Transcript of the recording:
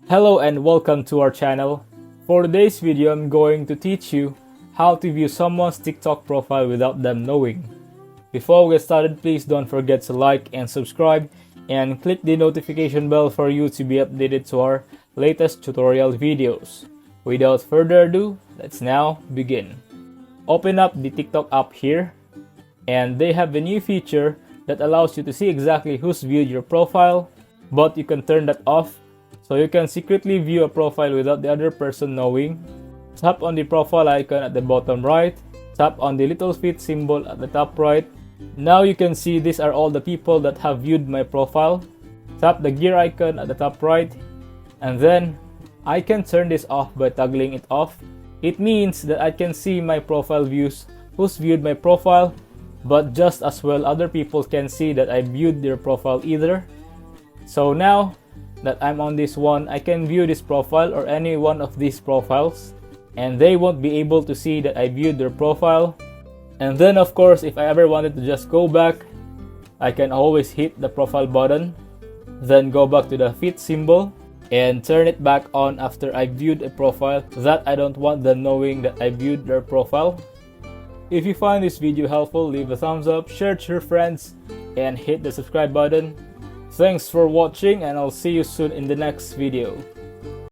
Hello and welcome to our channel. For today's video, I'm going to teach you how to view someone's TikTok profile without them knowing. Before we get started, please don't forget to like and subscribe and click the notification bell for you to be updated to our latest tutorial videos. Without further ado, let's now begin. Open up the TikTok app here, and they have a new feature that allows you to see exactly who's viewed your profile, but you can turn that off so you can secretly view a profile without the other person knowing. Tap on the profile icon at the bottom right, tap on the little feet symbol at the top right. Now you can see these are all the people that have viewed my profile. Tap the gear icon at the top right, and then I can turn this off by toggling it off. It means that I can see my profile views, who's viewed my profile, but just as well other people can see that I viewed their profile either. So now that I'm on this one, I can view this profile or any one of these profiles, and they won't be able to see that I viewed their profile. And then of course, if I ever wanted to just go back, I can always hit the profile button, then go back to the feet symbol and turn it back on after I viewed a profile that I don't want them knowing that I viewed their profile. If you find this video helpful, leave a thumbs up, share it to your friends, and hit the subscribe button. Thanks for watching, and I'll see you soon in the next video.